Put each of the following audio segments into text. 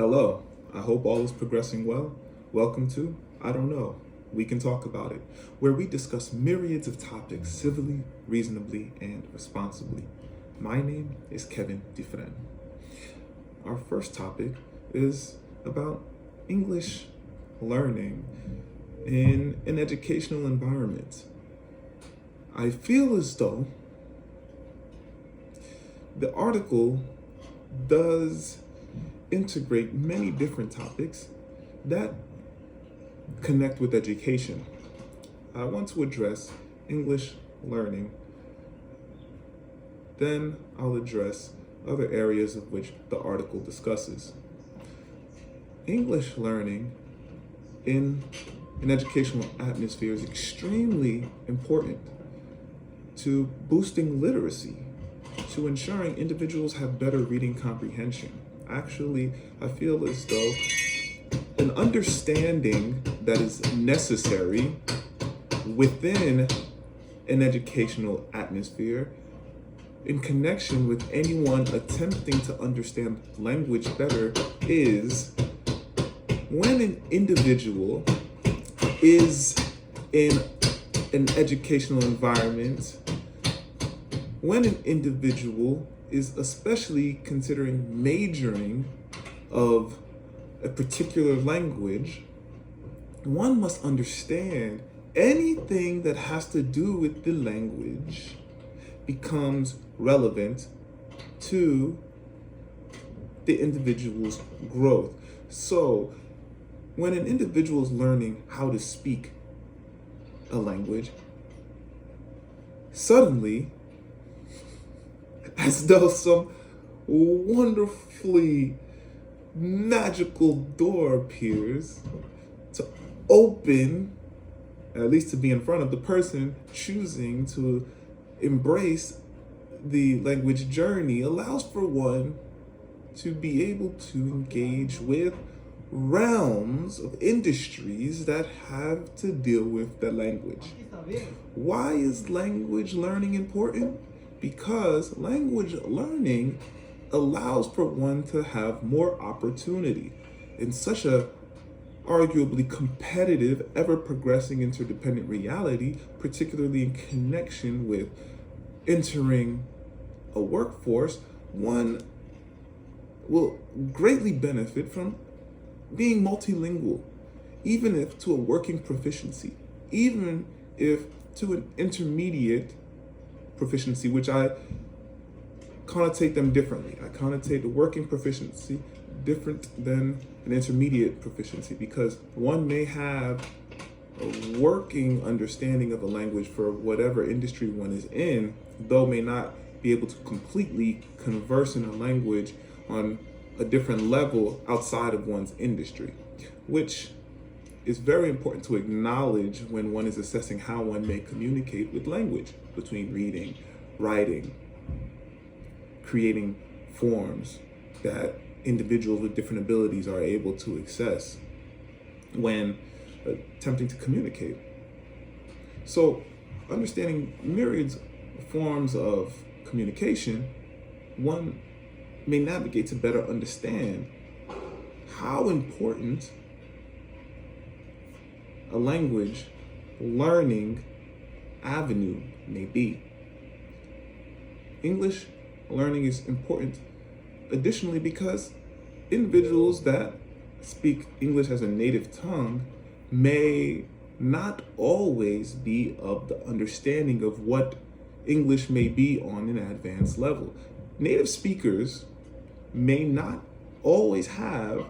Hello, I hope all is progressing well. Welcome to I Don't Know, We Can Talk About It, where we discuss myriads of topics civilly, reasonably, and responsibly. My name is Kevin Dufresne. Our first topic is about English learning in an educational environment. I feel as though the article does integrate many different topics that connect with education. I want to address English learning, then I'll address other areas of which the article discusses. English learning in an educational atmosphere is extremely important to boosting literacy, to ensuring individuals have better reading comprehension. Actually, I feel as though an understanding that is necessary within an educational atmosphere in connection with anyone attempting to understand language better is when an individual is in an educational environment, when an individual is especially considering majoring of a particular language, one must understand anything that has to do with the language becomes relevant to the individual's growth. So, when an individual is learning how to speak a language, suddenly, as though some wonderfully magical door appears to open, at least to be in front of the person choosing to embrace the language journey, allows for one to be able to engage with realms of industries that have to deal with the language. Why is language learning important? Because language learning allows for one to have more opportunity in such a arguably competitive, ever-progressing interdependent reality, particularly in connection with entering a workforce. One will greatly benefit from being multilingual, even if to a working proficiency, even if to an intermediate proficiency, which I connotate them differently. I connotate the working proficiency different than an intermediate proficiency, because one may have a working understanding of a language for whatever industry one is in, though may not be able to completely converse in a language on a different level outside of one's industry, which is very important to acknowledge when one is assessing how one may communicate with language between reading, writing, creating forms that individuals with different abilities are able to access when attempting to communicate. So, understanding myriads forms of communication, one may navigate to better understand how important a language learning avenue may be. English learning is important additionally because individuals that speak English as a native tongue may not always be of the understanding of what English may be on an advanced level. Native speakers may not always have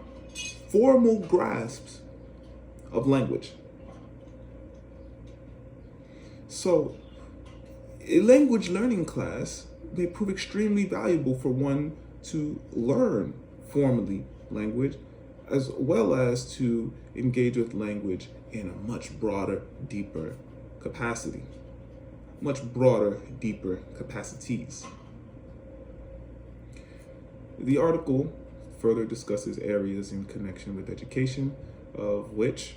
formal grasps of language. So, a language learning class may prove extremely valuable for one to learn formally language, as well as to engage with language in a much broader, deeper capacity. Much broader, deeper capacities. The article further discusses areas in connection with education of which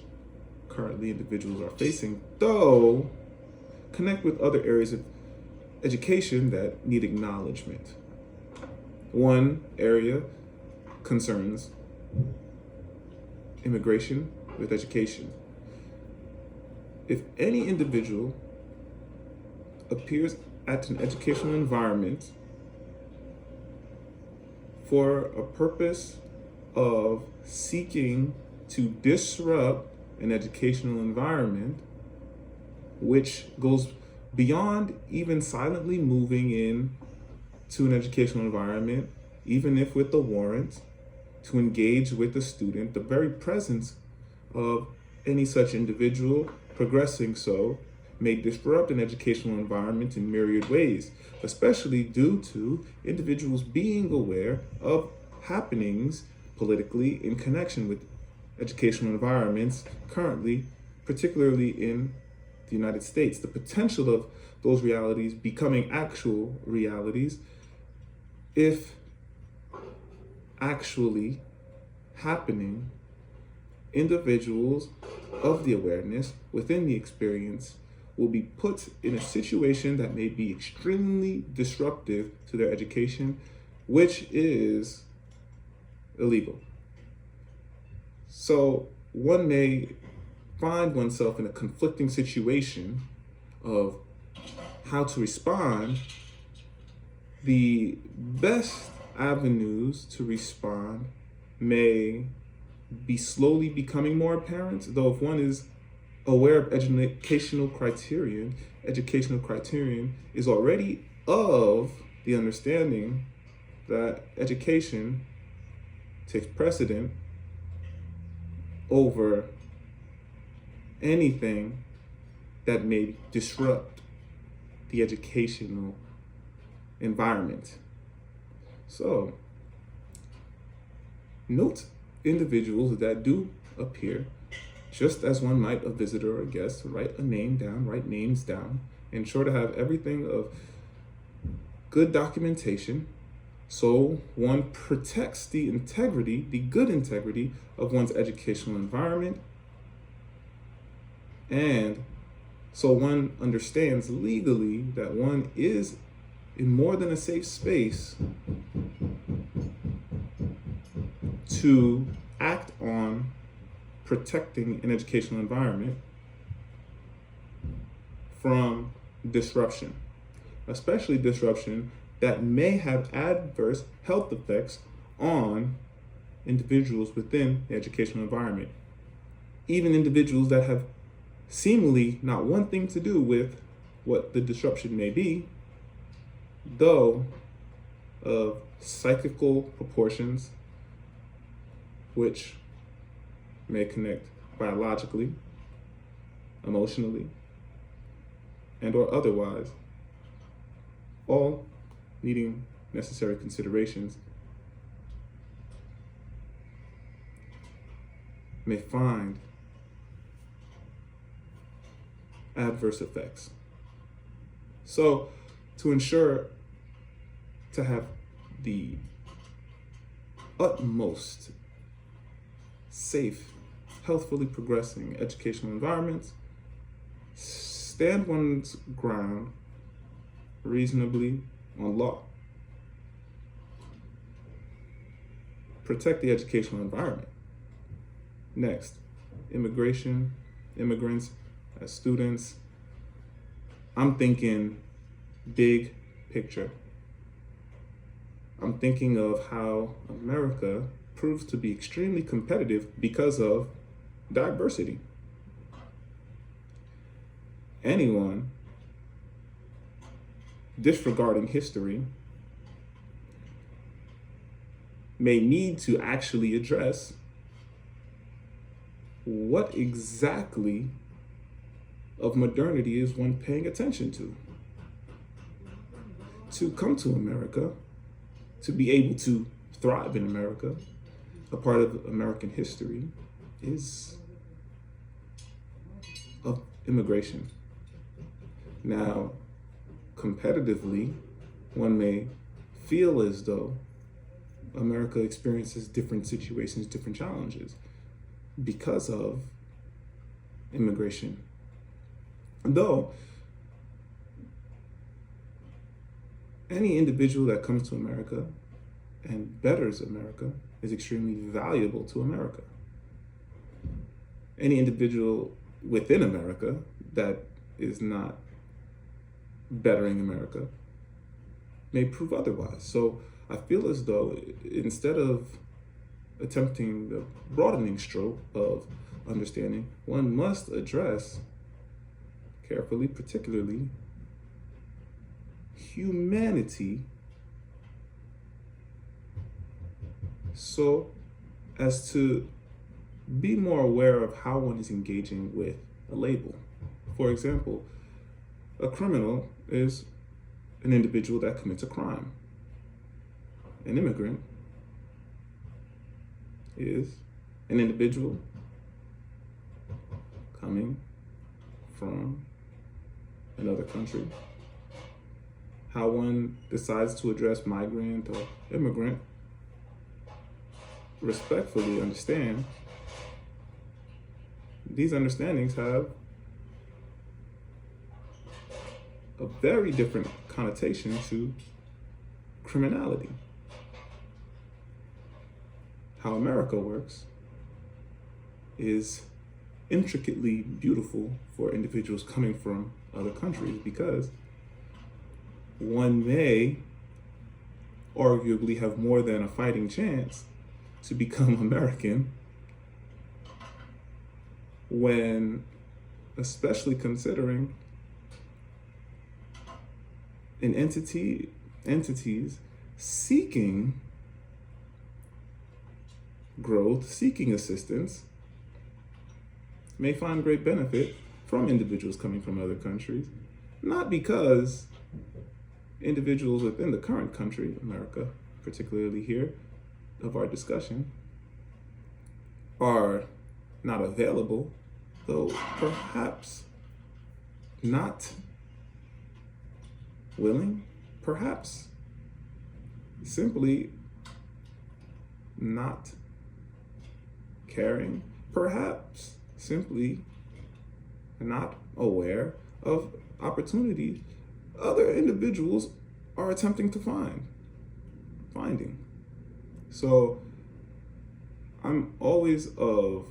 currently individuals are facing, though connect with other areas of education that need acknowledgement. One area concerns immigration with education. If any individual appears at an educational environment for a purpose of seeking to disrupt an educational environment, which goes beyond even silently moving in to an educational environment, even if with a warrant, to engage with the student, the very presence of any such individual progressing so may disrupt an educational environment in myriad ways, especially due to individuals being aware of happenings politically in connection with educational environments currently, particularly in the United States. The potential of those realities becoming actual realities if actually happening, individuals of the awareness within the experience will be put in a situation that may be extremely disruptive to their education, which is illegal. So one may find oneself in a conflicting situation of how to respond. The best avenues to respond may be slowly becoming more apparent, though if one is aware of educational criterion is already of the understanding that education takes precedent over anything that may disrupt the educational environment. So, note individuals that do appear, just as one might a visitor or a guest, write names down, ensure to have everything of good documentation, so one protects the good integrity of one's educational environment, and so one understands legally that one is in more than a safe space to act on protecting an educational environment from disruption, especially disruption that may have adverse health effects on individuals within the educational environment, even individuals that have seemingly not one thing to do with what the disruption may be, though of psychical proportions which may connect biologically, emotionally, and or otherwise, all needing necessary considerations, may find adverse effects. So, to ensure to have the utmost safe, healthfully progressing educational environments, stand one's ground reasonably on law. Protect the educational environment. Next, immigration, immigrants as students. I'm thinking big picture. I'm thinking of how America proves to be extremely competitive because of diversity. Anyone disregarding history may need to actually address what exactly of modernity is one paying attention to. To come to America, to be able to thrive in America, a part of American history is of immigration. Now, competitively, one may feel as though America experiences different situations, different challenges because of immigration. Though, any individual that comes to America and betters America is extremely valuable to America. Any individual within America that is not bettering America may prove otherwise. So I feel as though instead of attempting the broadening stroke of understanding, one must address carefully, particularly humanity, so as to be more aware of how one is engaging with a label. For example, a criminal is an individual that commits a crime. An immigrant is an individual coming from another country. How one decides to address migrant or immigrant, respectfully understand, these understandings have a very different connotation to criminality. How America works is intricately beautiful for individuals coming from other countries, because one may arguably have more than a fighting chance to become American when, especially considering an entities seeking growth, seeking assistance, may find great benefit from individuals coming from other countries, not because individuals within the current country, America, particularly here of our discussion, are not available, though perhaps not willing, perhaps simply not caring, perhaps simply not aware of opportunities other individuals are attempting to finding. So I'm always of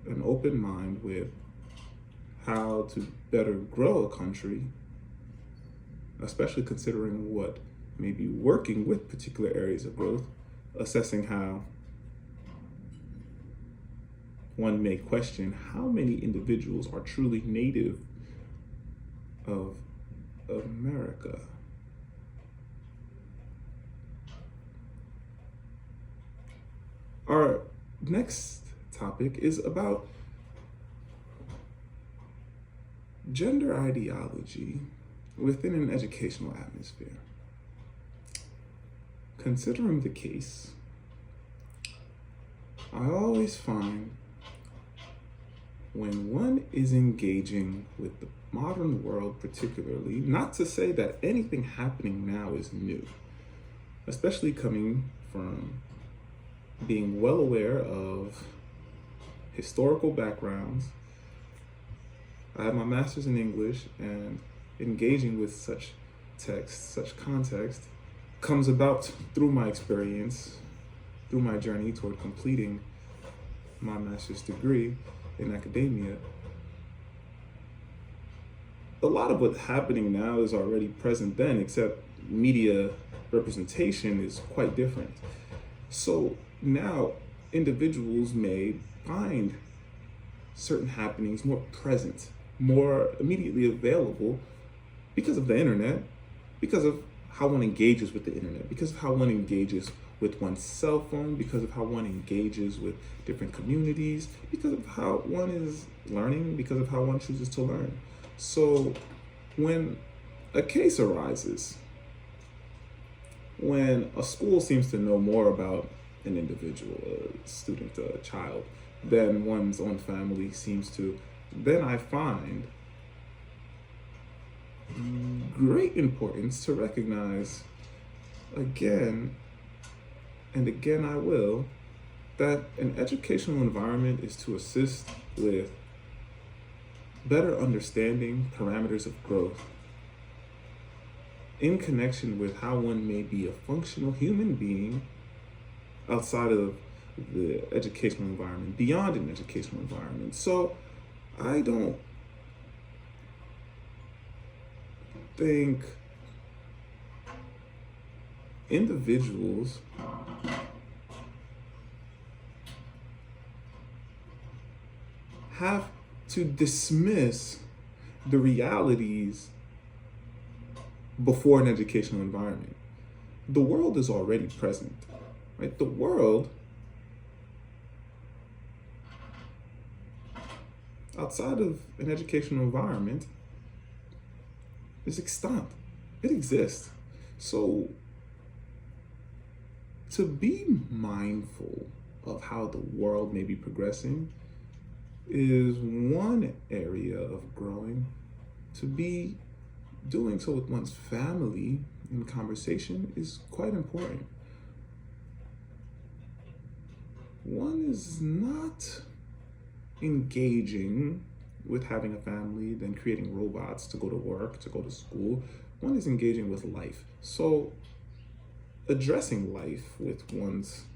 an open mind with how to better grow a country, especially considering what may be working with particular areas of growth, assessing how one may question how many individuals are truly native of America. Our next topic is about gender ideology within an educational atmosphere. Considering the case, I always find when one is engaging with the modern world particularly, not to say that anything happening now is new, especially coming from being well aware of historical backgrounds. I have my master's in English, and engaging with such text, such context, comes about through my experience, through my journey toward completing my master's degree in academia. A lot of what's happening now is already present then, except media representation is quite different. So now individuals may find certain happenings more present, more immediately available because of the internet, because of how one engages with the internet, because of how one engages with one's cell phone, because of how one engages with different communities, because of how one is learning, because of how one chooses to learn. So when a case arises, when a school seems to know more about an individual, a student, a child, than one's own family seems to, then I find great importance to recognize again and again I will, that an educational environment is to assist with better understanding parameters of growth in connection with how one may be a functional human being outside of the educational environment, beyond an educational environment. So I don't think individuals have to dismiss the realities before an educational environment. The world is already present, right? The world outside of an educational environment is extant. It exists. So to be mindful of how the world may be progressing is one area of growing. To be doing so with one's family in conversation is quite important. One is not engaging with having a family, then creating robots to go to work, to go to school. One is engaging with life. So addressing life with one's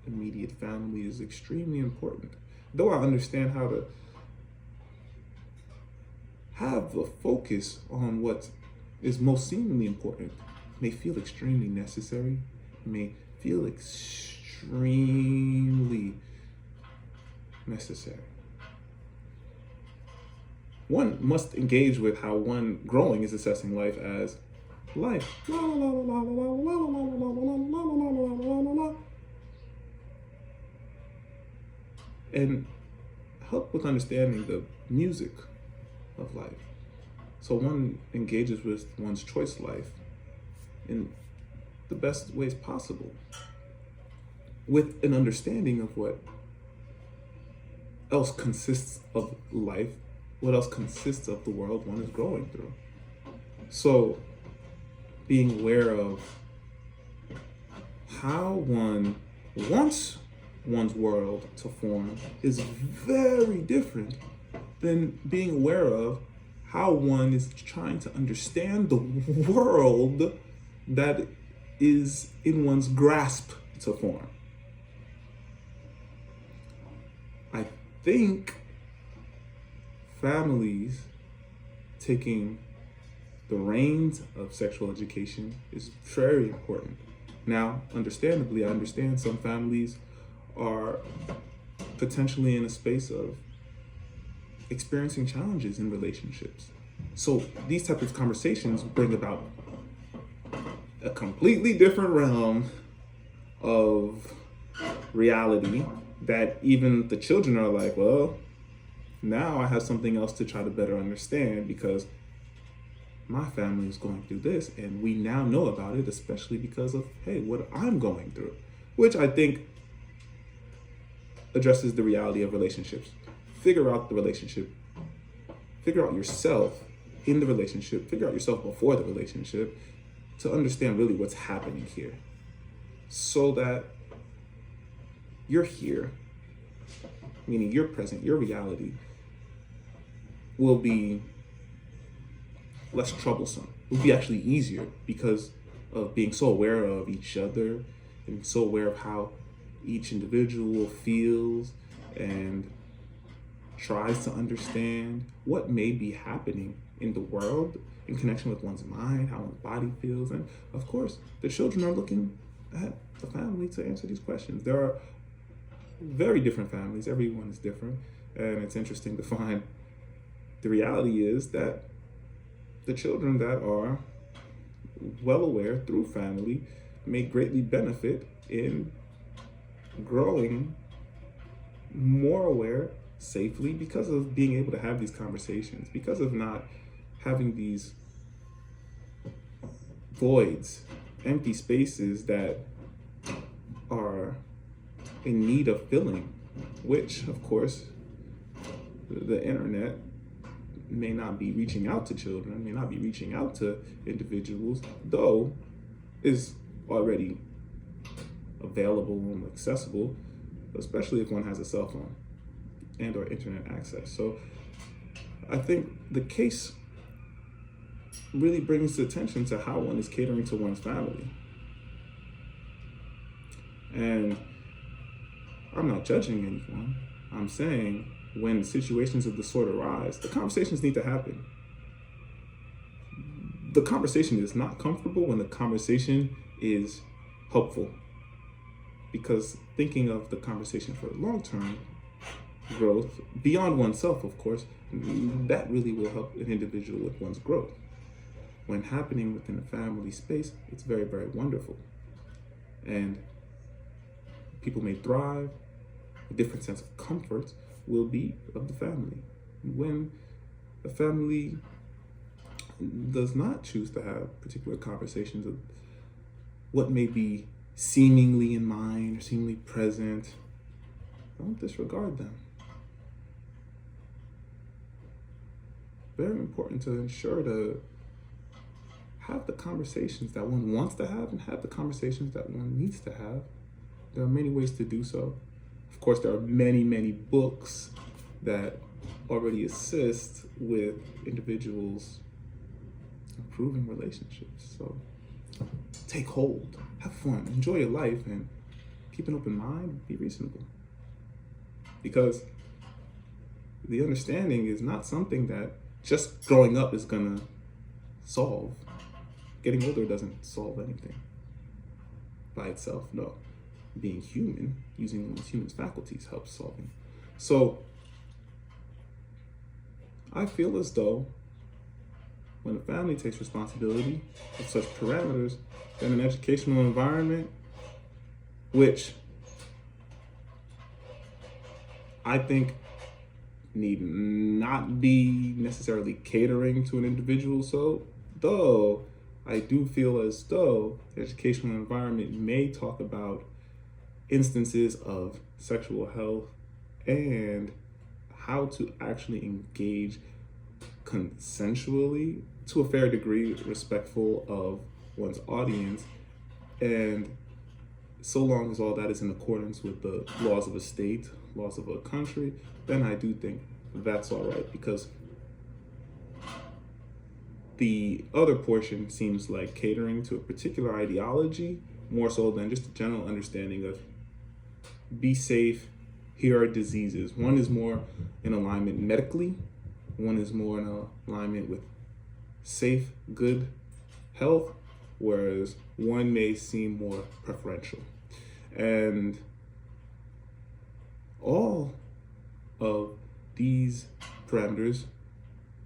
immediate family is extremely important. Though I understand how to have a focus on what is most seemingly important, may feel extremely necessary, may feel extremely necessary. One must engage with how one growing is assessing life as life. And help with understanding the music of life. So one engages with one's choice life in the best ways possible, with an understanding of what else consists of life, what else consists of the world one is growing through. So being aware of how one wants one's world to form is very different than being aware of how one is trying to understand the world that is in one's grasp to form. I think families taking the reins of sexual education is very important. Now, understandably, I understand some families are potentially in a space of experiencing challenges in relationships. So these types of conversations bring about a completely different realm of reality that even the children are like, well, now I have something else to try to better understand because my family is going through this and we now know about it, especially because of, hey, what I'm going through, which I think addresses the reality of relationships. Figure out the relationship, figure out yourself in the relationship, figure out yourself before the relationship to understand really what's happening here so that you're here, meaning you're present, your reality will be less troublesome. It will be actually easier because of being so aware of each other and so aware of how each individual feels and tries to understand what may be happening in the world in connection with one's mind, how one's body feels. And of course, the children are looking at the family to answer these questions. There are very different families. Everyone is different. And it's interesting to find the reality is that the children that are well aware through family may greatly benefit in growing more aware safely because of being able to have these conversations, because of not having these voids, empty spaces that are in need of filling, which of course the internet may not be reaching out to children, may not be reaching out to individuals, though is already available and accessible, especially if one has a cell phone and or internet access. So I think the case really brings attention to how one is catering to one's family. And I'm not judging anyone. I'm saying when situations of this sort arise, the conversations need to happen. The conversation is not comfortable when the conversation is helpful. Because thinking of the conversation for long-term growth, beyond oneself, of course, that really will help an individual with one's growth. When happening within a family space, it's very, very wonderful. And people may thrive. A different sense of comfort will be of the family. When a family does not choose to have particular conversations of what may be seemingly in mind or seemingly present, don't disregard them. Very important to ensure to have the conversations that one wants to have and have the conversations that one needs to have. There are many ways to do so. Of course, there are many, many books that already assist with individuals improving relationships. So take hold, have fun, enjoy your life, and keep an open mind, be reasonable. Because the understanding is not something that just growing up is gonna solve. Getting older doesn't solve anything by itself, no. Being human, using one's human faculties helps solving. So I feel as though when a family takes responsibility of such parameters, then an educational environment, which I think need not be necessarily catering to an individual, so though I do feel as though the educational environment may talk about instances of sexual health and how to actually engage consensually, to a fair degree, respectful of one's audience, and so long as all that is in accordance with the laws of a state, laws of a country, then I do think that's all right, because the other portion seems like catering to a particular ideology more so than just a general understanding of be safe, here are diseases. One is more in alignment medically, one is more in alignment with safe, good health, whereas one may seem more preferential. And all of these parameters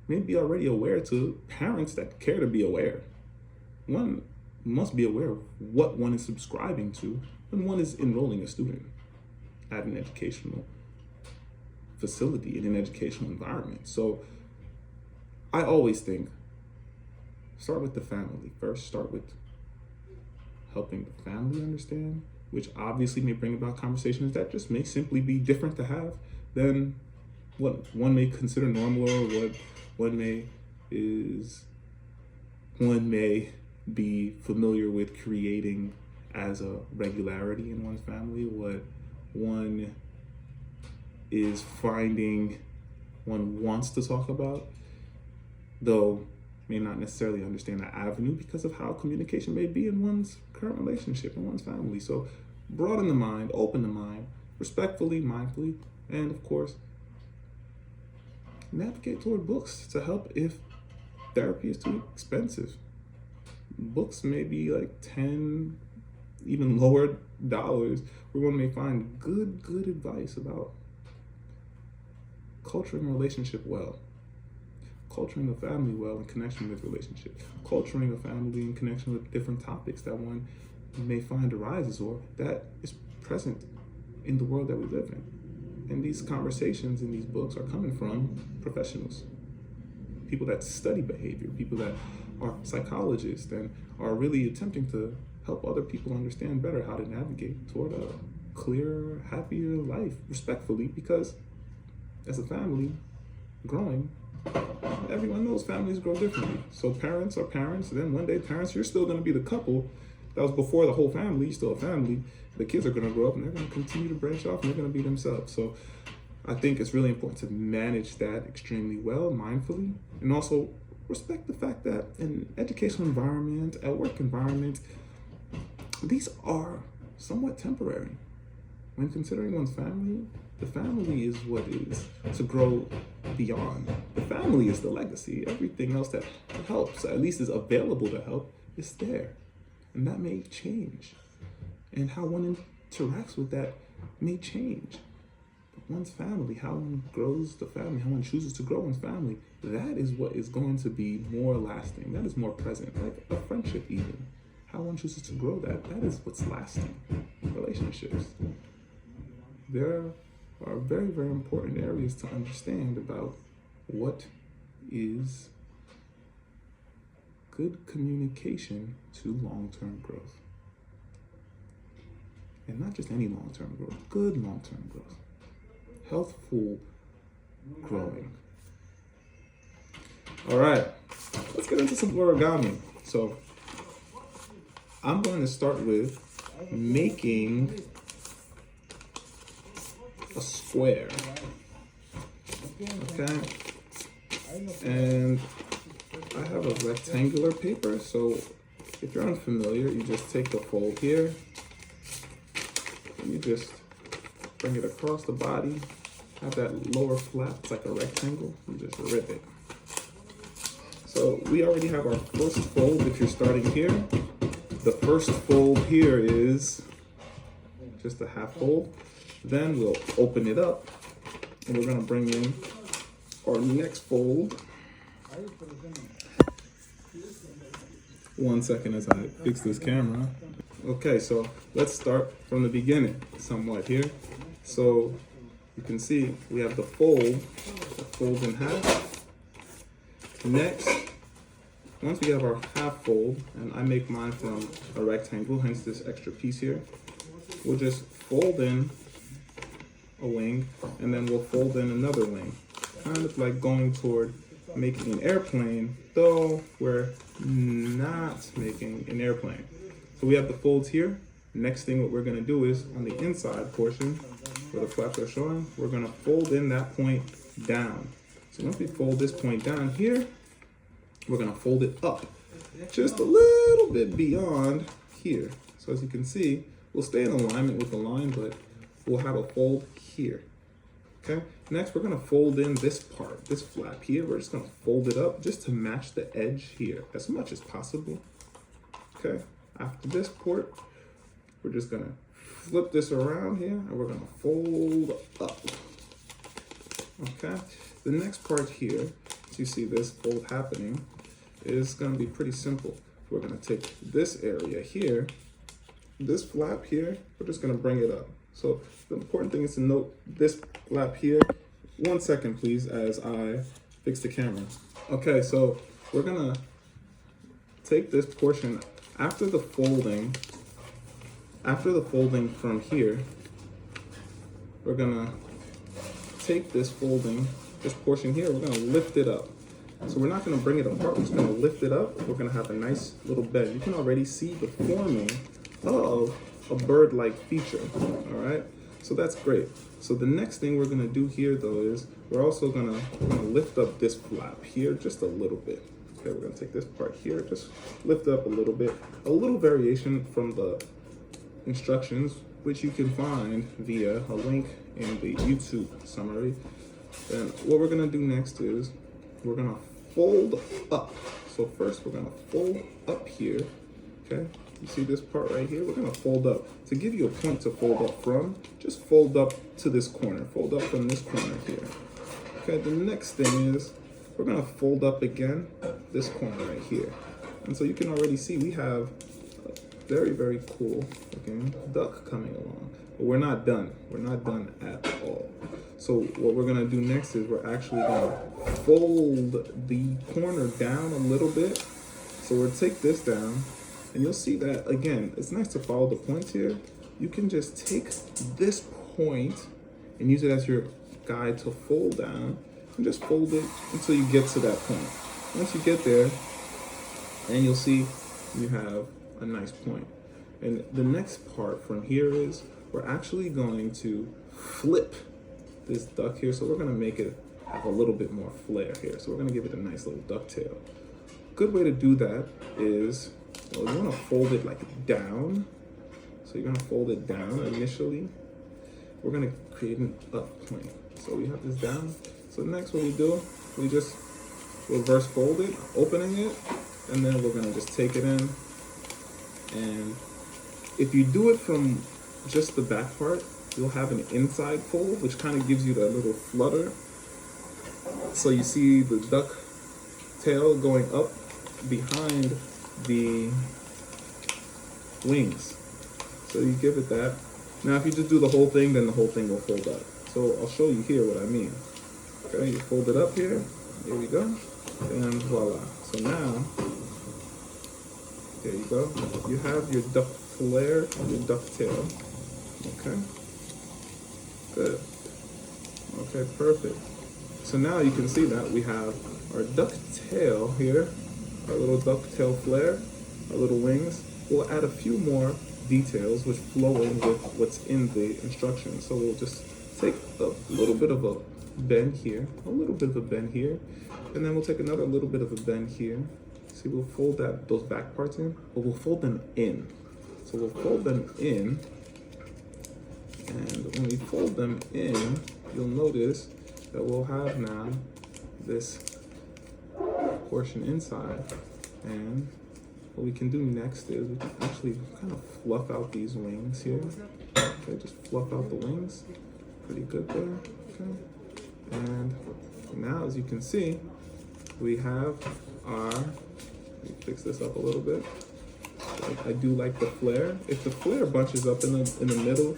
may be already aware to parents that care to be aware. One must be aware of what one is subscribing to when one is enrolling a student at an educational facility, in an educational environment. So I always think, start with the family first. Start with helping the family understand, which obviously may bring about conversations that just may simply be different to have than what one may consider normal, or what one may be familiar with creating as a regularity in one's family, what one is finding one wants to talk about, though may not necessarily understand that avenue because of how communication may be in one's current relationship, in one's family. So broaden the mind, open the mind, respectfully, mindfully, and of course, navigate toward books to help if therapy is too expensive. Books may be like $10, even lower dollars, where one may find good advice about culturing a relationship well, culturing a family well in connection with relationship, culturing a family in connection with different topics that one may find arises or that is present in the world that we live in. And these conversations in these books are coming from professionals, people that study behavior, people that are psychologists and are really attempting to help other people understand better how to navigate toward a clearer, happier life, respectfully, because as a family growing, everyone knows families grow differently. So parents are parents, and then one day parents, you're still going to be the couple that was before the whole family, still a family. The kids are going to grow up and they're going to continue to branch off and they're going to be themselves. So I think it's really important to manage that extremely well, mindfully, and also respect the fact that in educational environment, at work environment, these are somewhat temporary. when considering one's family, the family is what is to grow beyond. The family is the legacy. Everything else that helps, at least is available to help, is there. And that may change. And how one interacts with that may change. But one's family, how one grows the family, how one chooses to grow one's family, that is what is going to be more lasting. That is more present, like a friendship even. How one chooses to grow that is what's lasting. Relationships. There are very, very important areas to understand about what is good communication to long-term growth. And not just any long-term growth, good long-term growth. Healthful growing. All right, let's get into some origami. So I'm going to start with making a square. Okay, and I have a rectangular paper, so if you're unfamiliar, you just take the fold here, and you just bring it across the body, have that lower flap, it's like a rectangle, you just rip it. So we already have our first fold. If you're starting here, the first fold here is just a half fold. Then we'll open it up, and we're gonna bring in our next fold. 1 second as I fix this camera. Okay, so let's start from the beginning somewhat here. So you can see we have the fold in half. Next, once we have our half fold, and I make mine from a rectangle, hence this extra piece here, we'll just fold in a wing, and then we'll fold in another wing. Kind of like going toward making an airplane, though we're not making an airplane. So we have the folds here. Next thing what we're gonna do is on the inside portion, where the flaps are showing, we're gonna fold in that point down. So once we fold this point down here, we're gonna fold it up just a little bit beyond here. So as you can see, we'll stay in alignment with the line, but we'll have a fold here. Okay, next we're gonna fold in this part, this flap here. We're just gonna fold it up just to match the edge here as much as possible. Okay, after this port, we're just gonna flip this around here and we're gonna fold up. Okay, the next part here, as you see this fold happening, is gonna be pretty simple. We're gonna take this area here, this flap here, we're just gonna bring it up. So the important thing is to note this flap here. 1 second, please, as I fix the camera. Okay, so we're gonna take this portion after the folding from here. We're gonna take this portion here, we're gonna lift it up. So we're not gonna bring it apart, we're just gonna lift it up. We're gonna have a nice little bend. You can already see the forming of a bird-like feature, all right? So that's great. So the next thing we're gonna do here though is we're gonna lift up this flap here just a little bit. Okay, we're gonna take this part here, just lift up a little bit. A little variation from the instructions, which you can find via a link in the YouTube summary. And what we're gonna do next is we're gonna fold up. So first we're gonna fold up here, okay? You see this part right here? We're gonna fold up. To give you a point to fold up from, just fold up to this corner. Fold up from this corner here. Okay, the next thing is we're gonna fold up again this corner right here. And so you can already see we have a very, very cool looking duck coming along. But we're not done. We're not done at all. So what we're gonna do next is we're actually gonna fold the corner down a little bit. So we'll take this down. And you'll see that, again, it's nice to follow the points here. You can just take this point and use it as your guide to fold down and just fold it until you get to that point. Once you get there, and you'll see you have a nice point. And the next part from here is we're actually going to flip this duck here. So we're gonna make it have a little bit more flair here. So we're gonna give it a nice little ducktail. Good way to do that is, well, you want to fold it like down. So you're going to fold it down initially. we're gonna create an up plane. So we have this down. So next what we do, we just reverse fold it, opening it, and then we're gonna just take it in. And if you do it from just the back part, you'll have an inside fold, which kind of gives you that little flutter. So you see the duck tail going up behind the wings. So you give it that. Now if you just do the whole thing, then the whole thing will fold up. So I'll show you here what I mean. Okay, you fold it up here. Here we go. And voila. So now, there you go. You have your duck flare, your duck tail. Okay. Good. Okay, perfect. So now you can see that we have our duck tail here, our little duck tail flare, our little wings. We'll add a few more details which flow in with what's in the instructions. So we'll just take a little bit of a bend here, a little bit of a bend here, and then we'll take another little bit of a bend here. See, we'll fold those back parts in, but we'll fold them in. So we'll fold them in, and when we fold them in, you'll notice that we'll have now this portion inside. And what we can do next is we can actually kind of fluff out these wings here. Okay, just fluff out the wings. Pretty good there. Okay. And now, as you can see, we have our, let me fix this up a little bit. I do like the flare. If the flare bunches up in the middle,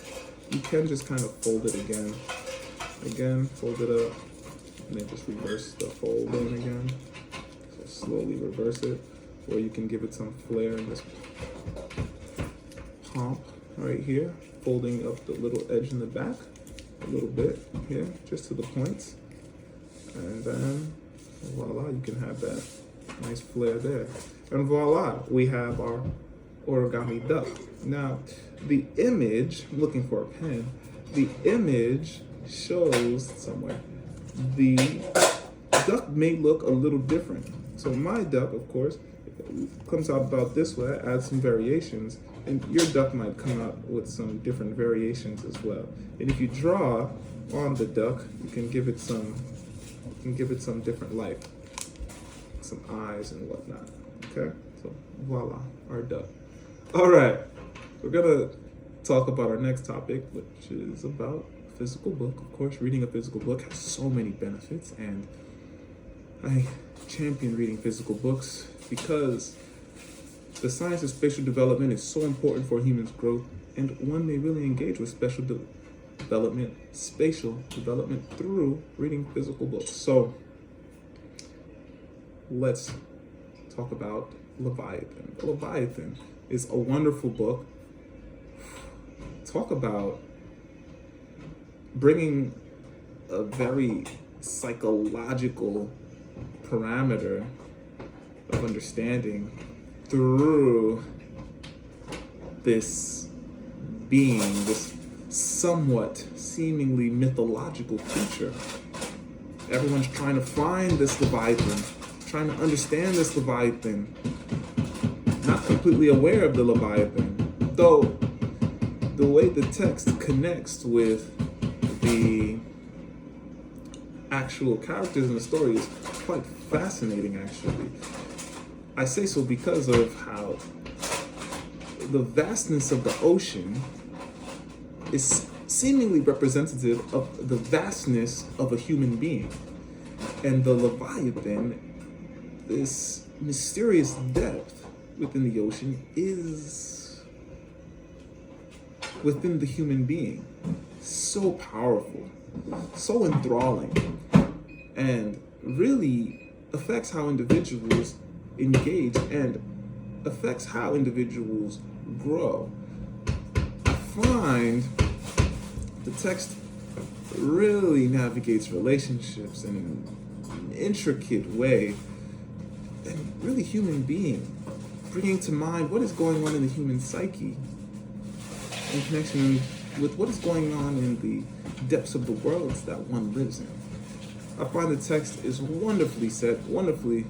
you can just kind of fold it again. Again, fold it up, and then just reverse the fold in again. So slowly reverse it, or you can give it some flare in this pomp right here, folding up the little edge in the back a little bit here, just to the points. And then voila, you can have that nice flare there. And voila, we have our origami duck. Now, the image, I'm looking for a pen, the image shows somewhere the duck may look a little different. So my duck, of course, comes out about this way. I add some variations, and your duck might come out with some different variations as well. And if you draw on the duck, you can give it some different life, some eyes and whatnot. Okay, so voila, our duck. All right, we're gonna talk about our next topic, which is about physical book. Of course, reading a physical book has so many benefits, and I champion reading physical books because the science of spatial development is so important for humans' growth, and one may really engage with spatial development through reading physical books. So let's talk about Leviathan. Leviathan is a wonderful book. Talk about bringing a very psychological parameter of understanding through this being, this somewhat seemingly mythological creature. Everyone's trying to find this Leviathan, trying to understand this Leviathan, not completely aware of the Leviathan, though the way the text connects with the actual characters in the story is quite fascinating, actually. I say so because of how the vastness of the ocean is seemingly representative of the vastness of a human being. And the Leviathan, this mysterious depth within the ocean, is within the human being. So powerful, so enthralling, and really affects how individuals engage and affects how individuals grow. I find the text really navigates relationships in an intricate way, and really human being, bringing to mind what is going on in the human psyche in connection with what is going on in the depths of the worlds that one lives in. I find the text is wonderfully set, wonderfully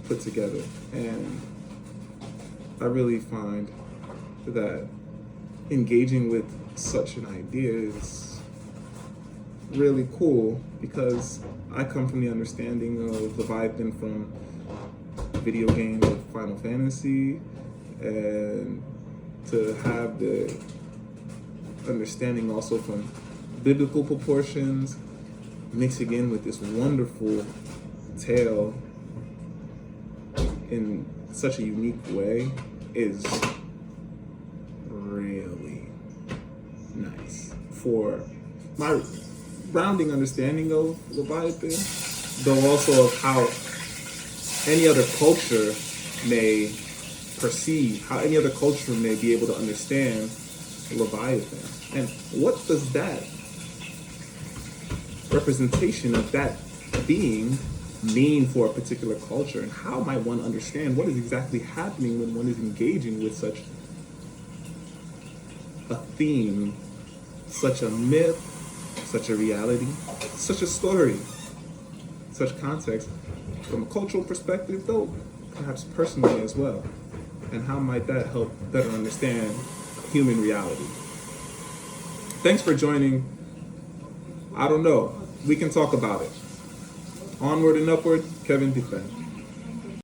put together, and I really find that engaging with such an idea is really cool, because I come from the understanding of Leviathan from video games like Final Fantasy, and to have the understanding also from biblical proportions, mixing in with this wonderful tale in such a unique way is really nice for my rounding understanding of Leviathan, though also of how any other culture may perceive, how any other culture may be able to understand Leviathan. And what does that representation of that being mean for a particular culture, and how might one understand what is exactly happening when one is engaging with such a theme, such a myth, such a reality, such a story, such context, from a cultural perspective, though perhaps personally as well. And how might that help better understand human reality? Thanks for joining. I don't know. We can talk about it. Onward and Upward, Kevin Dufresne.